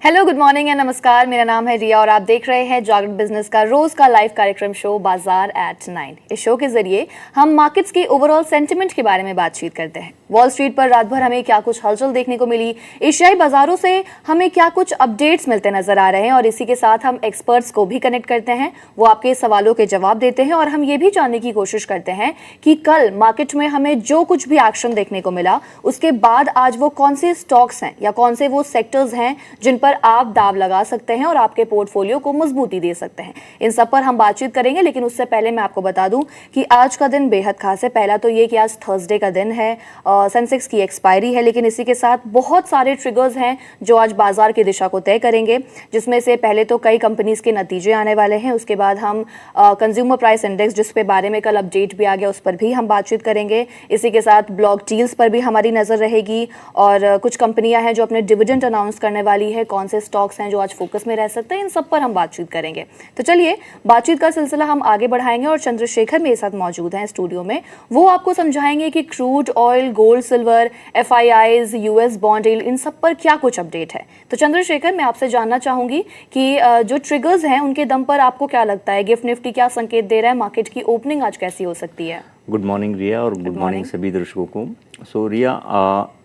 Hello, good morning and नमस्कार। मेरा नाम है रिया और आप देख रहे हैं जागरण बिजनेस का रोज का लाइव कार्यक्रम शो बाजार एट 9। इस शो के जरिए हम मार्केट्स की ओवरऑल सेंटिमेंट के बारे में बातचीत करते हैं। वॉल स्ट्रीट पर रात भर हमें क्या कुछ हलचल देखने को मिली, एशियाई बाजारों से हमें क्या कुछ अपडेट्स मिलते नजर आ रहे हैं और इसी के साथ हम एक्सपर्ट्स को भी कनेक्ट करते हैं, वो आपके सवालों के जवाब देते हैं और हम ये भी जानने की कोशिश करते हैं कि कल मार्केट में हमें जो कुछ भी एक्शन देखने को मिला उसके बाद आज वो कौन से स्टॉक्स हैं या कौन से वो सेक्टर्स हैं जिन पर आप दाव लगा सकते हैं और आपके पोर्टफोलियो को मजबूती दे सकते हैं। इन सब पर हम बातचीत करेंगे, लेकिन उससे पहले मैं आपको बता दूं कि आज का दिन बेहद खास है। पहला तो ये कि आज थर्सडे का दिन है, सेंसेक्स की एक्सपायरी है, लेकिन इसी के साथ बहुत सारे ट्रिगर्स हैं जो आज बाजार की दिशा को तय करेंगे, जिसमें से पहले तो कई कंपनीज के नतीजे आने वाले हैं। उसके बाद हम कंज्यूमर प्राइस इंडेक्स, जिसपे बारे में कल अपडेट भी आ गया, उस पर भी हम बातचीत करेंगे। इसी के साथ ब्लॉक डील्स पर भी हमारी नजर रहेगी और कुछ कंपनियां हैं जो अपने डिविडेंड अनाउंस करने वाली है, कौन से स्टॉक्स हैं जो आज फोकस में रह सकते हैं, इन सब पर हम बातचीत करेंगे। तो चलिए बातचीत का सिलसिला हम आगे बढ़ाएंगे और चंद्रशेखर मेरे साथ मौजूद हैं स्टूडियो में। वो आपको समझाएंगे कि crude oil, gold, silver, FIIs, US bond yield, इन सब पर क्या कुछ अपडेट है। तो चंद्रशेखर, मैं आपसे जानना चाहूंगी कि जो ट्रिगर्स हैं उनके दम पर आपको क्या लगता है, गिफ्ट निफ्टी क्या संकेत दे रहा है, मार्केट की ओपनिंग आज कैसी हो सकती है? गुड मॉर्निंग रिया और गुड मॉर्निंग सभी दर्शकों को। सो रिया,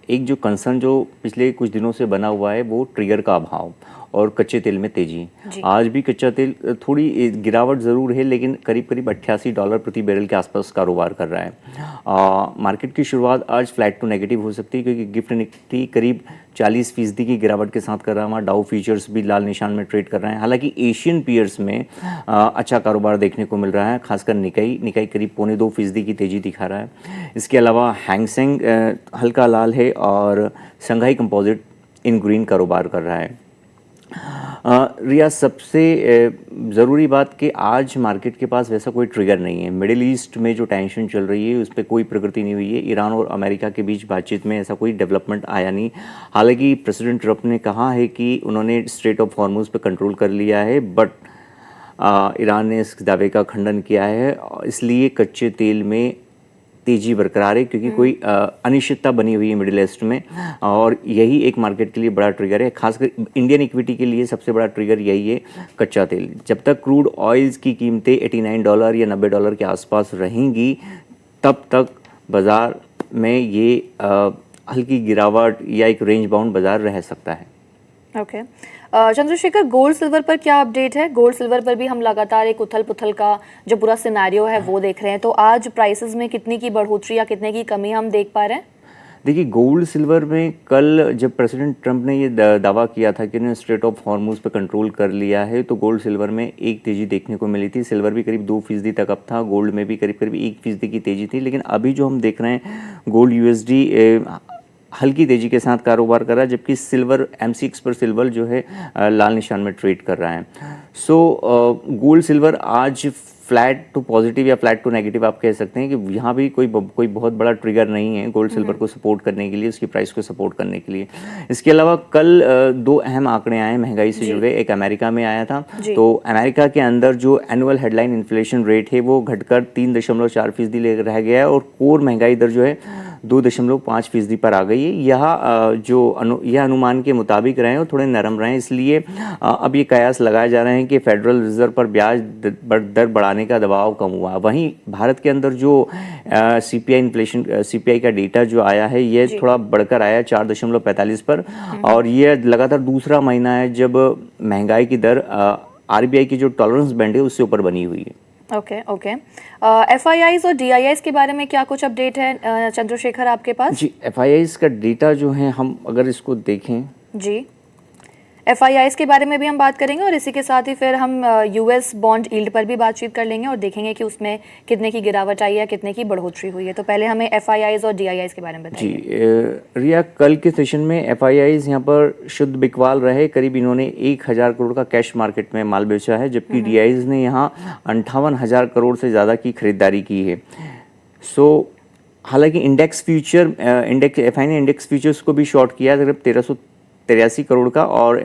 एक जो कंसर्न जो पिछले कुछ दिनों से बना हुआ है वो ट्रिगर का अभाव और कच्चे तेल में तेजी। आज भी कच्चा तेल थोड़ी गिरावट ज़रूर है, लेकिन करीब करीब $88 प्रति बैरल के आसपास कारोबार कर रहा है। मार्केट की शुरुआत आज फ्लैट टू नेगेटिव हो सकती है, क्योंकि गिफ्ट निफ्टी करीब 40% की गिरावट के साथ कर रहा है। वहाँ डाउ फ्यूचर्स भी लाल निशान में ट्रेड कर रहे हैं। हालांकि एशियन पीयर्स में अच्छा कारोबार देखने को मिल रहा है, खासकर निकाई करीब 2.25% की तेजी दिखा रहा है। इसके अलावा हैंगसेंग हल्का लाल है और शंघाई कंपोजिट इन ग्रीन कारोबार कर रहा है। रिया, सबसे ज़रूरी बात कि आज मार्केट के पास वैसा कोई ट्रिगर नहीं है। मिडिल ईस्ट में जो टेंशन चल रही है उस पर कोई प्रगति नहीं हुई है। ईरान और अमेरिका के बीच बातचीत में ऐसा कोई डेवलपमेंट आया नहीं। हालांकि प्रेसिडेंट ट्रंप ने कहा है कि उन्होंने स्ट्रेट ऑफ हॉर्मुज पे कंट्रोल कर लिया है, बट ईरान ने इस दावे का खंडन किया है। इसलिए कच्चे तेल में तेजी बरकरार है, क्योंकि कोई अनिश्चितता बनी हुई है मिडिल ईस्ट में, और यही एक मार्केट के लिए बड़ा ट्रिगर है। खासकर इंडियन इक्विटी के लिए सबसे बड़ा ट्रिगर यही है, कच्चा तेल। जब तक क्रूड ऑयल्स की कीमतें $89 या $90 के आसपास रहेंगी, तब तक बाजार में ये हल्की गिरावट या एक रेंज बाउंड बाजार रह सकता है। ओके चंद्रशेखर, गोल्ड सिल्वर पर क्या अपडेट है? गोल्ड सिल्वर पर भी हम लगातार एक उथल पुथल का जो पूरा सिनेरियो है वो देख रहे हैं, तो आज प्राइसेस में कितनी की बढ़ोतरी या कितने की कमी हम देख पा रहे हैं? देखिए, गोल्ड सिल्वर में कल जब प्रेसिडेंट ट्रंप ने ये दावा किया था कि उन्होंने स्ट्रेट ऑफ हॉर्मुज पे कंट्रोल कर लिया है, तो गोल्ड सिल्वर में एक तेजी देखने को मिली थी। सिल्वर भी करीब 2% तक अप था, गोल्ड में भी करीब करीब 1% की तेजी थी। लेकिन अभी जो हम देख रहे हैं, गोल्ड यूएसडी हल्की तेजी के साथ कारोबार कर रहा है, जबकि सिल्वर MCX पर सिल्वर जो है लाल निशान में ट्रेड कर रहा है। सो गोल्ड सिल्वर आज फ्लैट टू पॉजिटिव या फ्लैट टू नेगेटिव आप कह सकते हैं कि यहाँ भी कोई बहुत बड़ा ट्रिगर नहीं है गोल्ड सिल्वर को सपोर्ट करने के लिए, उसकी प्राइस को सपोर्ट करने के लिए। इसके अलावा कल दो अहम आंकड़े आए महंगाई से जुड़े। एक अमेरिका में आया था, तो अमेरिका के अंदर जो एनुअल हेडलाइन इन्फ्लेशन रेट है वो घटकर 3.4% रह गया है, और कोर महंगाई दर जो है 2.5% पर आ गई है। यह अनुमान के मुताबिक रहे और थोड़े नरम रहे, इसलिए अब ये कयास लगाए जा रहे हैं कि फेडरल रिजर्व पर ब्याज दर बढ़ाने का दबाव कम हुआ। वहीं भारत के अंदर जो CPI का डेटा जो आया है, ये थोड़ा बढ़कर आया 4.45 पर, और ये लगातार दूसरा महीना है जब महंगाई की दर RBI की जो टॉलरेंस बैंड है उससे ऊपर बनी हुई है। ओके FIIs और DIIs के बारे में क्या कुछ अपडेट है चंद्रशेखर आपके पास? जी, FIIs का डेटा जो है, हम अगर इसको देखें जी, FIIs के बारे में भी हम बात करेंगे और इसी के साथ ही फिर हम US बॉन्ड यील्ड पर भी बातचीत कर लेंगे और देखेंगे कि उसमें कितने की गिरावट आई है, कितने की बढ़ोतरी हुई है। तो पहले हमें FIIs और DIIs के बारे में बताइए। जी रिया, कल के सेशन में FIIs यहाँ पर शुद्ध बिकवाल रहे। करीब इन्होंने 1000 करोड़ का कैश मार्केट में माल बेचा है, जबकि DIIs ने यहाँ 58,000 करोड़ से ज़्यादा की खरीदारी की है। हालांकि FI ने इंडेक्स फ्यूचर्स को भी शॉर्ट किया, करीब 1383 करोड़ का, और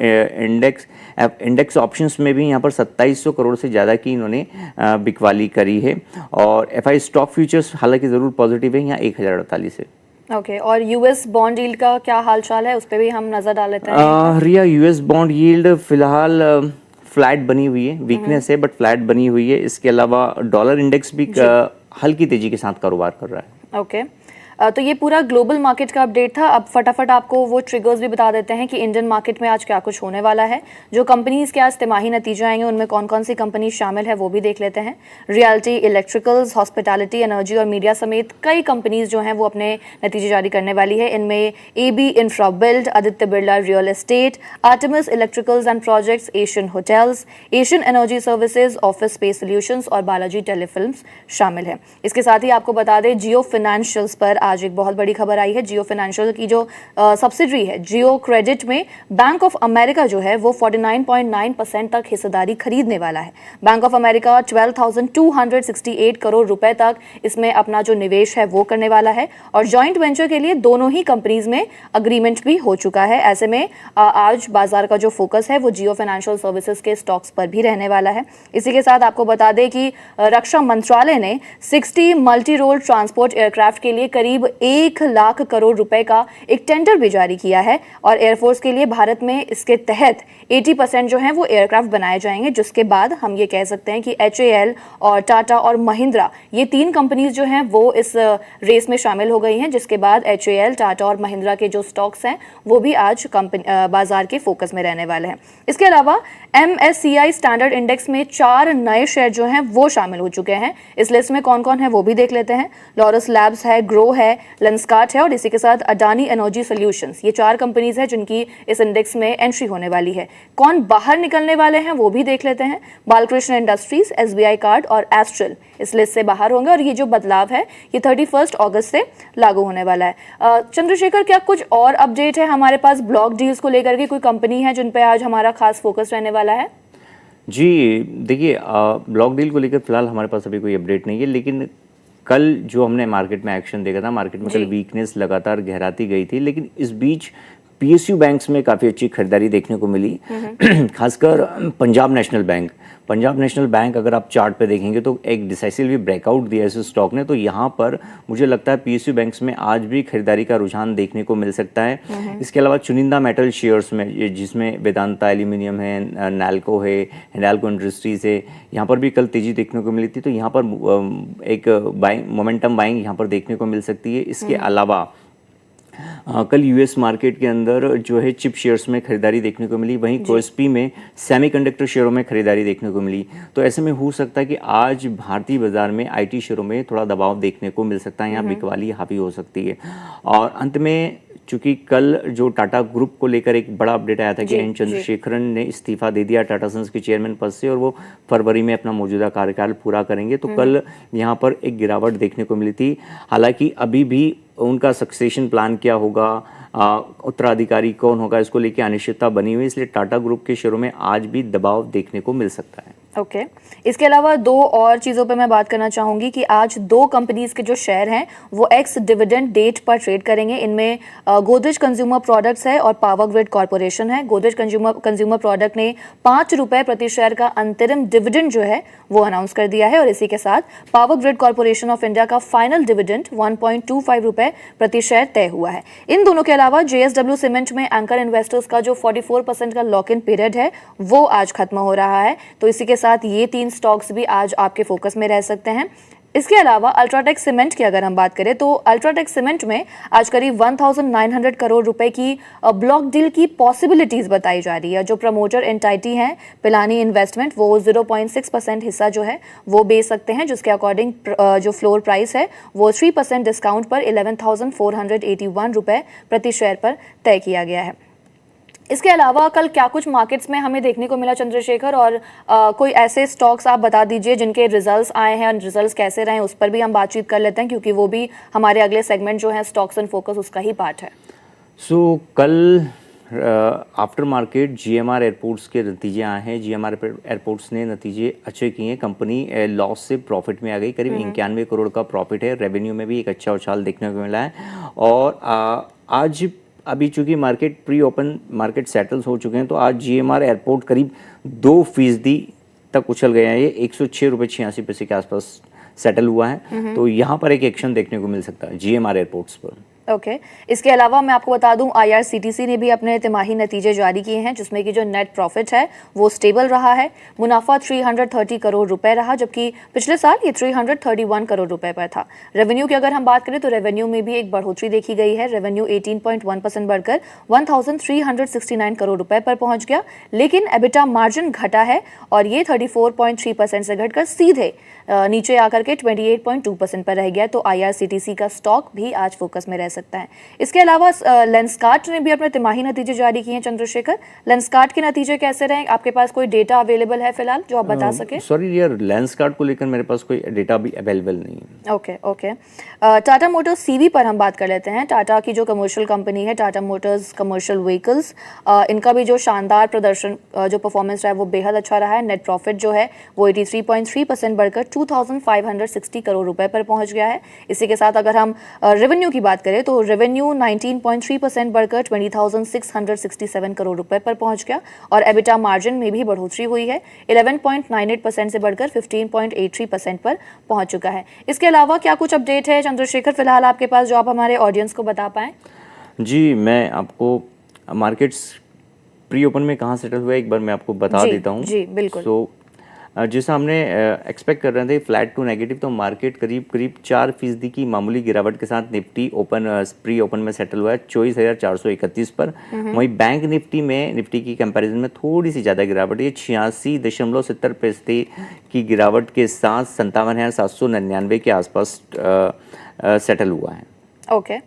इंडेक्स ऑप्शंस में भी यहाँ पर 2700 करोड़ से ज़्यादा की इन्होंने बिकवाली करी है। और FI स्टॉक फ्यूचर्स हालांकि ज़रूर पॉजिटिव है, यहाँ 1048 है। ओके, और यूएस बॉन्ड यील्ड का क्या हाल चाल है, उस पर भी हम नजर डाल लेते हैं। रिया, यूएस बॉन्ड यील्ड फिलहाल फ्लैट बनी हुई है, वीकनेस है बट फ्लैट बनी हुई है। इसके अलावा डॉलर इंडेक्स भी हल्की तेजी के साथ कारोबार कर रहा है। ओके, तो ये पूरा ग्लोबल मार्केट का अपडेट था। अब फटाफट आपको वो ट्रिगर्स भी बता देते हैं कि इंडियन मार्केट में आज क्या कुछ होने वाला है। जो कंपनीज के आज तिमाही नतीजे आएंगे उनमें कौन कौन सी कंपनी शामिल है वो भी देख लेते हैं। रियल्टी, इलेक्ट्रिकल्स, हॉस्पिटैलिटी, एनर्जी और मीडिया समेत कई कंपनीज जो हैं वो अपने नतीजे जारी करने वाली है। इनमें AB infra build, Aditya Birla real estate, Artemis electricals and projects, Asian hotels, Asian energy services, office space solutions और बालाजी टेलीफिल्म्स शामिल है। इसके साथ ही आपको बता दें जियो फाइनेंशियल्स पर आज एक बहुत बड़ी खबर आई है। जियो फाइनेंशियल की जो सब्सिडरी है जियो क्रेडिट में बैंक ऑफ अमेरिका जो है वो 49.9% तक हिस्सेदारी खरीदने वाला है। बैंक ऑफ अमेरिका 12,268 करोड़ रुपए तक इसमें अपना जो निवेश है वो करने वाला है और जॉइंट वेंचर के लिए दोनों ही कंपनीज में अग्रीमेंट भी हो चुका है। ऐसे में आज बाजार का जो फोकस है वो जियो फाइनेंशियल सर्विसेज के स्टॉक्स पर भी रहने वाला है। इसी के साथ आपको बता दें कि रक्षा मंत्रालय ने 60 मल्टी रोल ट्रांसपोर्ट एयरक्राफ्ट के लिए करीब 1 लाख करोड़ रुपए का एक टेंडर भी जारी किया है और एयरफोर्स के लिए भारत में इसके तहत 80% जो है वो एयरक्राफ्ट बनाए जाएंगे, जिसके बाद हम ये कह सकते हैं कि HAL और टाटा और महिंद्रा ये 3 कंपनीज जो हैं वो इस रेस में शामिल हो गई हैं, जिसके बाद HAL, टाटा और महिंद्रा के जो स्टॉक्स हैं वो भी आज बाजार के फोकस में रहने वाले हैं। इसके अलावा MSCI स्टैंडर्ड इंडेक्स में 4 नए शेयर जो हैं वो शामिल हो चुके हैं। इस लिस्ट में कौन कौन है वो भी देख लेते हैं। लॉरस लैब्स है, ग्रो है, लेंसकार्ट है और इसी के साथ अडानी एनर्जी सॉल्यूशंस, ये 4 कंपनीज हैं जिनकी इस इंडेक्स में एंट्री होने वाली है। कौन बाहर निकलने वाले हैं वो भी देख लेते हैं। बालकृष्ण इंडस्ट्रीज, SBI कार्ड और एस्ट्रल इस लिस्ट से बाहर होंगे और ये जो बदलाव है ये 31 अगस्त से लागू होने वाला है। चंद्रशेखर, क्या कुछ और अपडेट है हमारे पास ब्लॉक डील्स को लेकर के? कोई कंपनी है जिन पे आज हमारा खास फोकस रहने वाला है? जी देखिए, ब्लॉक डील को लेकर फिलहाल हमारे पास अभी कोई अपडेट नहीं है, लेकिन कल जो हमने मार्केट में एक्शन देखा था, मार्केट में कल वीकनेस लगातार गहराती गई थी, लेकिन इस बीच PSU बैंक्स में काफ़ी अच्छी खरीदारी देखने को मिली। खासकर पंजाब नेशनल बैंक अगर आप चार्ट पे देखेंगे तो एक डिसाइसिवली ब्रेकआउट दिया इस स्टॉक ने, तो यहाँ पर मुझे लगता है PSU बैंक्स में आज भी खरीदारी का रुझान देखने को मिल सकता है। इसके अलावा चुनिंदा मेटल शेयर्स में जिसमें वेदांता एल्यूमिनियम है, नैल्को है, हिंडाल्को इंडस्ट्रीज है, यहाँ पर भी कल तेजी देखने को मिली थी, तो यहाँ पर एक मोमेंटम बाइंग यहाँ पर देखने को मिल सकती है। इसके अलावा कल यूएस मार्केट के अंदर जो है चिप शेयर्स में खरीदारी देखने को मिली, वहीं कोएसपी में सेमीकंडक्टर शेयरों में खरीदारी देखने को मिली। तो ऐसे में हो सकता है कि आज भारतीय बाजार में IT शेयरों में थोड़ा दबाव देखने को मिल सकता है, यहाँ बिकवाली हावी हो सकती है। और अंत में चूंकि कल जो टाटा ग्रुप को लेकर एक बड़ा अपडेट आया था कि एन चंद्रशेखरन ने इस्तीफा दे दिया टाटा सन्स के चेयरमैन पद से और वो फरवरी में अपना मौजूदा कार्यकाल पूरा करेंगे, तो कल यहाँ पर एक गिरावट देखने को मिली थी। हालांकि अभी भी उनका सक्सेशन प्लान क्या होगा, उत्तराधिकारी कौन होगा, इसको लेकर अनिश्चितता बनी हुई है, इसलिए टाटा ग्रुप के शेयरों में आज भी दबाव देखने को मिल सकता है। ओके, इसके अलावा 2 और चीज़ों पे मैं बात करना चाहूँगी कि आज 2 कंपनीज के जो शेयर हैं वो एक्स डिविडेंड डेट पर ट्रेड करेंगे। इनमें गोदरेज कंज्यूमर प्रोडक्ट्स है और पावर ग्रिड कॉर्पोरेशन है। गोदरेज कंज्यूमर प्रोडक्ट ने 5 रुपये प्रति शेयर का अंतरिम डिविडेंड जो है वो अनाउंस कर दिया है और इसी के साथ power grid corporation of India का फाइनल डिविडेंड 1.25 रुपये प्रति शेयर तय हुआ है। इन दोनों के अलावा JSW सीमेंट में एंकर इन्वेस्टर्स का जो 44% का लॉक इन पीरियड है वो आज खत्म हो रहा है, तो इसी के साथ ये 3 स्टॉक्स भी आज आपके फोकस में रह सकते हैं। इसके अलावा अल्ट्राटेक सीमेंट की अगर हम बात करें तो अल्ट्राटेक सीमेंट में आज करीब 1900 करोड़ रुपए की ब्लॉक डील की पॉसिबिलिटीज बताई जा रही है। जो प्रमोटर एंटाइटी है पिलानी इन्वेस्टमेंट, वो 0.6% हिस्सा जो है वो बेच सकते हैं, जिसके अकॉर्डिंग जो फ्लोर प्राइस है वो 3% डिस्काउंट पर 11,481 रुपए प्रति शेयर पर तय किया गया है। इसके अलावा कल क्या कुछ मार्केट्स में हमें देखने को मिला चंद्रशेखर, और कोई ऐसे स्टॉक्स आप बता दीजिए जिनके रिजल्ट्स आए हैं और रिजल्ट्स कैसे रहे, उस पर भी हम बातचीत कर लेते हैं क्योंकि वो भी हमारे अगले सेगमेंट जो है स्टॉक्स एंड फोकस उसका ही पार्ट है। कल आफ्टर मार्केट GMR एयरपोर्ट्स के नतीजे आए हैं। GMR एयरपोर्ट्स ने नतीजे अच्छे किए हैं, कंपनी लॉस से प्रॉफिट में आ गई, करीब 91 करोड़ का प्रॉफिट है, रेवेन्यू में भी एक अच्छा उछाल देखने को मिला है। और आज अभी चूंकि market pre open market settles हो चुके हैं, तो आज GMR एयरपोर्ट करीब 2% तक उछल गया है, ये 106 रुपये 86 पैसे के आसपास सेटल हुआ है। तो यहाँ पर एक एक्शन देखने को मिल सकता है GMR एयरपोर्ट्स पर। ओके इसके अलावा मैं आपको बता दूं IRCTC ने भी अपने तिमाही नतीजे जारी किए हैं, जिसमें कि जो नेट प्रॉफिट है वो स्टेबल रहा है। मुनाफा 330 करोड़ रुपए रहा, जबकि पिछले साल ये 331 करोड़ रुपए पर था। रेवेन्यू की अगर हम बात करें तो रेवेन्यू में भी एक बढ़ोतरी देखी गई है। रेवेन्यू 18.1% बढ़कर 1369 करोड़ रुपए पर पहुंच गया, लेकिन एबिटा मार्जिन घटा है और ये 34.3% से घटकर सीधे नीचे आकर के 28.2% पर रह गया। तो IRCTC का स्टॉक भी आज फोकस में रह सकता है। इसके अलावा लेंसकार्ट ने भी अपने तिमाही नतीजे जारी किए हैं। चंद्रशेखर, लेंसकार्ट के नतीजे कैसे रहे? आपके पास कोई डेटा अवेलेबल है फिलहाल जो आप बता सके? सॉरी यार, लेंसकार्ट को लेकर मेरे पास कोई डेटा भी अवेलेबल नहीं है। ओके टाटा मोटर्स CV पर हम बात कर लेते हैं। टाटा की जो कमर्शियल कंपनी है, टाटा मोटर्स कमर्शियल व्हीकल्स, इनका भी जो शानदार प्रदर्शन जो परफॉर्मेंस रहा है वो बेहद अच्छा रहा है। नेट प्रॉफिट जो है वो 83.3% बढ़कर 2560 करोड़ रुपए पर पहुंच गया है। इसी के साथ अगर हम रेवेन्यू की बात करें तो रेवेन्यू 19.3% बढ़कर 20,667 करोड़ रुपए पर पहुंच गया और एबिटा मार्जिन में भी बढ़ोतरी हुई है। 11.98% से बढ़कर 15.83% पर पहुंच चुका है। इसके अलावा क्या कुछ अपडेट है चंद्रशेखर फिलहाल आपके पास जो आप हमारे ऑडियंस को बता पाएं? जी, मैं आपको मार्केट्स प्री ओपन में कहाँ सेटल हुआ है एक बार मैं आपको बता देता हूँ। जी बिल्कुल। जैसा हमने एक्सपेक्ट कर रहे थे फ्लैट टू नेगेटिव, तो मार्केट करीब 4% की मामूली गिरावट के साथ निफ्टी प्री ओपन में सेटल हुआ है 24,431 पर। वहीं बैंक निफ्टी की कंपैरिजन में थोड़ी सी ज़्यादा गिरावट है, 86.70% की गिरावट के साथ 57,799 के आसपास सेटल हुआ है। ओके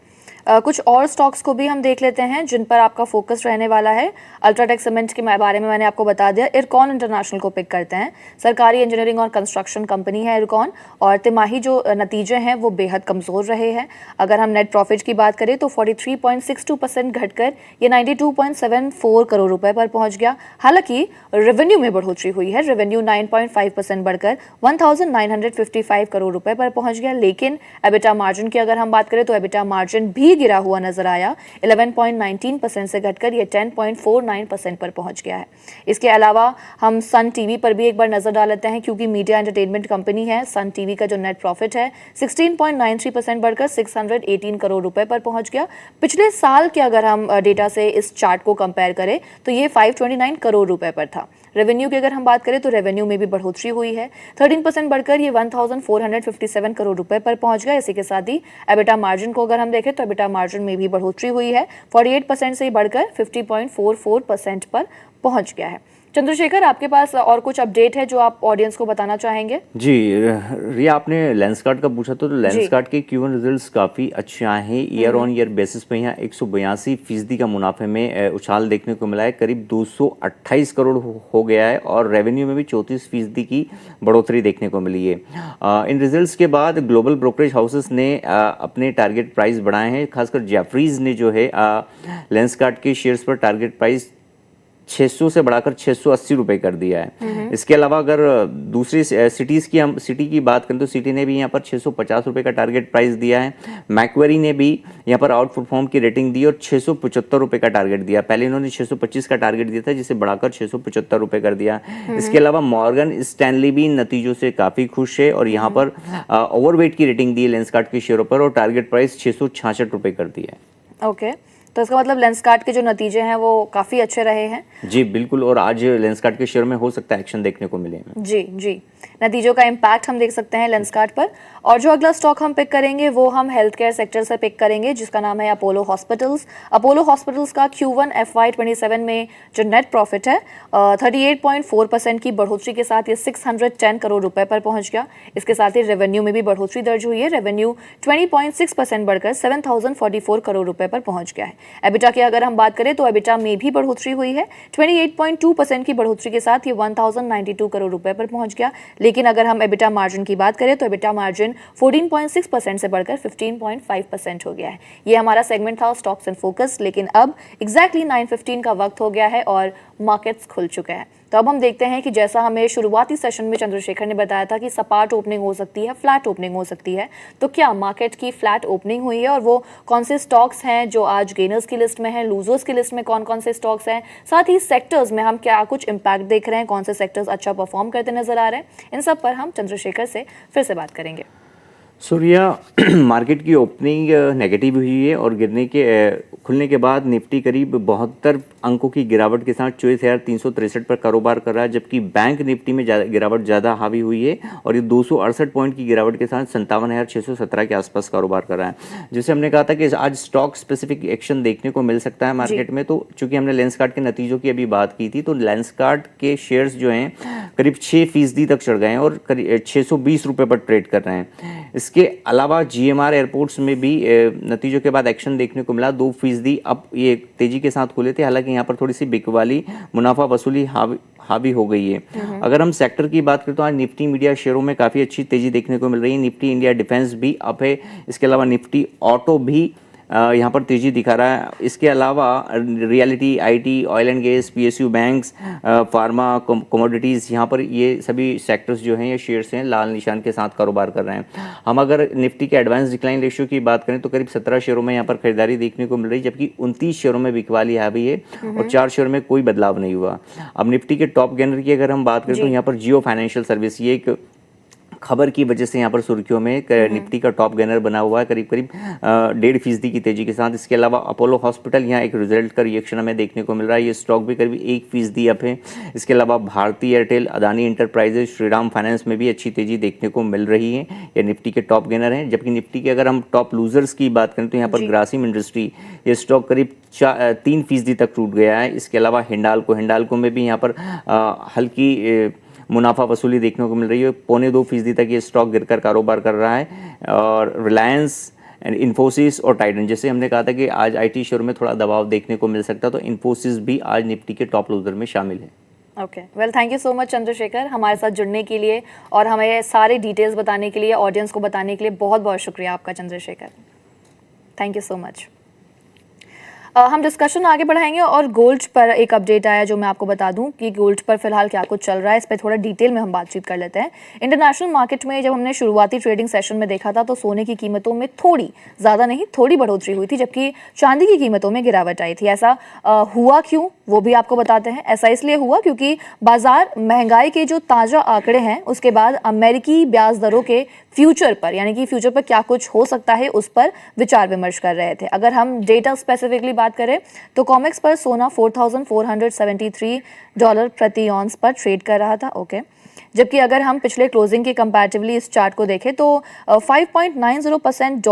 कुछ और स्टॉक्स को भी हम देख लेते हैं जिन पर आपका फोकस रहने वाला है। अल्ट्राटेक सीमेंट के बारे में मैंने आपको बता दिया। इरकॉन इंटरनेशनल को पिक करते हैं। सरकारी इंजीनियरिंग और कंस्ट्रक्शन कंपनी है इरकॉन, और तिमाही जो नतीजे हैं वो बेहद कमज़ोर रहे हैं। अगर हम नेट प्रॉफिट की बात करें तो 43.62% घटकर ये 92.74 करोड़ रुपए पर पहुंच गया। हालांकि रेवेन्यू में बढ़ोतरी हुई है। रेवेन्यू 9.5% बढ़कर 1955 करोड़ रुपए पर पहुंच गया, लेकिन एबिटा मार्जिन की अगर हम बात करें तो एबिटा मार्जिन भी गिरा हुआ नजर आया। 11.19% से घटकर ये 10.49% पर पहुंच गया है। इसके अलावा हम सन टीवी पर भी एक बार नजर डाल लेते हैं, क्योंकि मीडिया एंटरटेनमेंट कंपनी है। सन टीवी का जो नेट प्रॉफिट है 16.93% बढ़कर 618 करोड़ रुपए पर पहुंच गया। पिछले साल के अगर हम डेटा से इस चार्ट को कंपेयर करें तो ये 529 करोड़ रुपए पर था। रेवेन्यू की अगर हम बात करें तो रेवेन्यू में भी बढ़ोतरी हुई है, 13% बढ़कर ये 1457 करोड़ रुपए पर पहुंच गया। इसी के साथ ही एबिटा मार्जिन को अगर हम देखें तो एबिटा मार्जिन में भी बढ़ोतरी हुई है, 48% से बढ़कर 50.44% पर पहुंच गया है। चंद्रशेखर, आपके पास और कुछ अपडेट है जो आप ऑडियंस को बताना चाहेंगे? जी रिया, आपने लेंसकार्ट का पूछा तो लेंसकार्ट के Q1 रिजल्ट्स काफ़ी अच्छे आए हैं। ईयर ऑन ईयर बेसिस पे यहाँ 182% का मुनाफे में उछाल देखने को मिला है, करीब 228 करोड़ हो गया है और रेवेन्यू में भी 34% की बढ़ोतरी देखने को मिली है। इन रिजल्ट्स के बाद ग्लोबल ब्रोकरेज हाउसेस ने अपने टारगेट प्राइस बढ़ाए हैं। खासकर जेफरीज ने जो है लेंसकार्ट के शेयर्स पर टारगेट प्राइस 600 से बढ़ाकर 680 रुपए कर दिया है। इसके अलावा अगर दूसरी सिटी की बात करें तो सिटी ने भी यहाँ पर 650 रुपए का टारगेट प्राइस दिया है। मैक्वेरी ने भी यहाँ पर आउट परफॉर्म की रेटिंग दी और 675 रुपए का टारगेट दिया। पहले इन्होंने 625 का टारगेट दिया था, जिसे बढ़ाकर 675 रुपए कर दिया। इसके अलावा मॉर्गन स्टैनली भी नतीजों से काफी खुश है और यहाँ पर ओवरवेट की रेटिंग दी है लेंसकार्ट के शेयरों पर और टारगेट प्राइस 666 रुपए कर दिया है। ओके तो इसका मतलब लेंसकार्ट के जो नतीजे हैं वो काफ़ी अच्छे रहे हैं। जी बिल्कुल, और आज लेंसकार्ट के शेयर में हो सकता है एक्शन देखने को मिले। जी नतीजों का इम्पैक्ट हम देख सकते हैं लेंसकार्ट पर। और जो अगला स्टॉक हम पिक करेंगे वो हम हेल्थ केयर सेक्टर से पिक करेंगे, जिसका नाम है अपोलो हॉस्पिटल्स। अपोलो हॉस्पिटल्स का Q1 FY27 में जो नेट प्रॉफिट है 38.4% की बढ़ोतरी के साथ ये 610 करोड़ रुपए पर पहुंच गया। इसके साथ ही रेवेन्यू में भी बढ़ोतरी दर्ज हुई है। रेवेन्यू 20.6% बढ़कर 7,044 करोड़ रुपए पर पहुंच गया है। एबिटा की अगर हम बात करें तो एबिटा में भी बढ़ोतरी हुई है, 28.2% की बढ़ोतरी के साथ ये 1,092 करोड़ रुपए पर पहुंच गया। लेकिन अगर हम एबिटा मार्जिन की बात करें तो एबिटा मार्जिन 14.6% से बढ़कर 15.5% हो गया है। ये हमारा सेगमेंट था स्टॉक्स इन फोकस, लेकिन अब एग्जैक्टली 9:15 का वक्त हो गया है और मार्केट्स खुल चुके हैं। तो अब हम देखते हैं कि जैसा हमें शुरुआती सेशन में चंद्रशेखर ने बताया था कि सपाट ओपनिंग हो सकती है, फ्लैट ओपनिंग हो सकती है, तो क्या मार्केट की फ्लैट ओपनिंग हुई है और वो कौन से स्टॉक्स हैं जो आज गेनर्स की लिस्ट में हैं, लूजर्स की लिस्ट में कौन कौन से स्टॉक्स हैं, साथ ही सेक्टर्स में हम क्या कुछ इंपैक्ट देख रहे हैं, कौन से सेक्टर्स अच्छा परफॉर्म करते नजर आ रहे हैं, इन सब पर हम चंद्रशेखर से फिर से बात करेंगे। सूर्या मार्केट की ओपनिंग नेगेटिव हुई है और खुलने के बाद निफ्टी करीब 72 अंकों की गिरावट के साथ 24,363 पर कारोबार कर रहा है, जबकि बैंक निफ्टी में गिरावट ज़्यादा हावी हुई है और ये 268 पॉइंट की गिरावट के साथ 57,617 के आसपास कारोबार कर रहा है। जैसे हमने कहा था कि आज स्टॉक स्पेसिफिक एक्शन देखने को मिल सकता है मार्केट में, तो चूंकि हमने लेंसकार्ट के नतीजों की अभी बात की थी, तो लेंसकार्ट के शेयर्स जो हैं करीब 6% तक चढ़ गए हैं और करीब 620 रुपये पर ट्रेड कर रहे हैं। इसके अलावा GMR एयरपोर्ट्स में भी नतीजों के बाद एक्शन देखने को मिला, 2% अब ये तेजी के साथ खुले थे। हालांकि यहाँ पर थोड़ी सी बिक वाली मुनाफा वसूली हावी हो गई है। अगर हम सेक्टर की बात करें तो आज निफ्टी मीडिया शेयरों में काफ़ी अच्छी तेजी देखने को मिल रही है। निफ्टी इंडिया डिफेंस भी अप है, इसके अलावा निफ्टी ऑटो भी यहाँ पर तेजी दिखा रहा है। इसके अलावा reality, IT, oil and gas, PSU banks, pharma, commodities, यहाँ पर ये सभी सेक्टर्स जो हैं, ये शेयर्स हैं लाल निशान के साथ कारोबार कर रहे हैं। हम अगर निफ्टी के एडवांस डिक्लाइन रेशियो की बात करें तो करीब 17 शेयरों में यहाँ पर खरीदारी देखने को मिल रही है, जबकि 29 शेयरों में बिकवाली हावी है और 4 शेयरों में कोई बदलाव नहीं हुआ। अब निफ्टी के टॉप गेनर की अगर हम बात करें तो यहाँ पर जियो फाइनेंशियल सर्विस, ये एक खबर की वजह से यहाँ पर सुर्खियों में निफ्टी का टॉप गेनर बना हुआ है, करीब 1.5% की तेजी के साथ। इसके अलावा अपोलो हॉस्पिटल, यहाँ एक रिजल्ट का रिएक्शन हमें देखने को मिल रहा है, ये स्टॉक भी करीब 1% अप है। इसके अलावा भारती एयरटेल, अदानी इंटरप्राइजेज, श्रीराम फाइनेंस में भी अच्छी तेजी देखने को मिल रही है। ये निफ्टी के टॉप गेनर हैं। जबकि निफ्टी के अगर हम टॉप लूजर्स की बात करें तो यहाँ पर ग्रासिम इंडस्ट्री, ये स्टॉक करीब 3% तक टूट गया है। इसके अलावा हिंडाल्को में भी यहाँ पर हल्की मुनाफा वसूली देखने को मिल रही है, 0.25% तक ये स्टॉक गिरकर कारोबार कर रहा है। और रिलायंस, इन्फोसिस और टाइटन, जैसे हमने कहा था कि आज IT शेयर में थोड़ा दबाव देखने को मिल सकता है, तो इन्फोसिस भी आज निफ्टी के टॉप लूजर में शामिल है। Okay, well, thank you so much Chandrashekhar, हमारे साथ जुड़ने के लिए और हमें सारे डिटेल्स बताने के लिए, ऑडियंस को बताने के लिए बहुत बहुत शुक्रिया आपका Chandrashekhar, thank you so much. हम डिस्कशन आगे बढ़ाएंगे और गोल्ड पर एक अपडेट आया जो मैं आपको बता दूं कि गोल्ड पर फिलहाल क्या कुछ चल रहा है, इस पर थोड़ा डिटेल में हम बातचीत कर लेते हैं। इंटरनेशनल मार्केट में जब हमने शुरुआती ट्रेडिंग सेशन में देखा था तो सोने की कीमतों में थोड़ी, ज़्यादा नहीं, थोड़ी बढ़ोतरी हुई थी, जबकि चांदी की कीमतों में गिरावट आई थी। ऐसा हुआ क्यों, वो भी आपको बताते हैं। ऐसा इसलिए हुआ क्योंकि बाजार महंगाई के जो ताज़ा आंकड़े हैं उसके बाद अमेरिकी ब्याज दरों के फ्यूचर पर, यानी कि फ्यूचर पर क्या कुछ हो सकता है उस पर विचार विमर्श कर रहे थे। अगर हम डेटा स्पेसिफिकली बात करें तो कॉमेक्स पर सोना $4,473 प्रति ऑन्स पर ट्रेड कर रहा था। ओके, जबकि अगर हम पिछले क्लोजिंग के कंपैरेटिवली इस चार्ट को देखें तो 5.90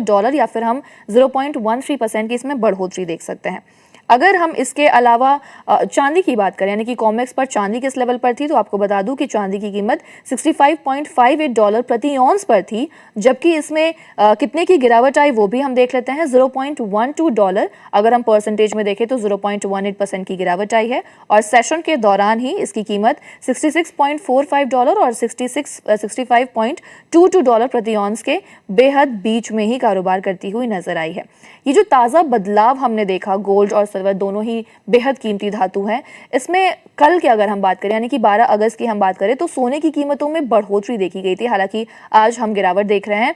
डॉलर या फिर हम 0.13% की इसमें बढ़ोतरी देख सकते हैं। अगर हम इसके अलावा चांदी की बात करें, यानी कि कॉमेक्स पर चांदी किस लेवल पर थी, तो आपको बता दूं कि चांदी की कीमत $65.58 प्रति ऑन्स पर थी, जबकि इसमें कितने की गिरावट आई वो भी हम देख लेते हैं, $0.12। अगर हम परसेंटेज में देखें तो 0.18% की गिरावट आई है और सेशन के दौरान ही इसकी कीमत $66.45 और $65.22 प्रति ऑन्स के बेहद बीच में ही कारोबार करती हुई नजर आई है। ये जो ताज़ा बदलाव हमने देखा, गोल्ड और सिल्वर दोनों ही बेहद कीमती धातु हैं, इसमें कल की अगर हम बात करें, यानी कि 12 अगस्त की हम बात करें तो सोने की कीमतों में बढ़ोतरी देखी गई थी। हालांकि आज हम गिरावट देख रहे हैं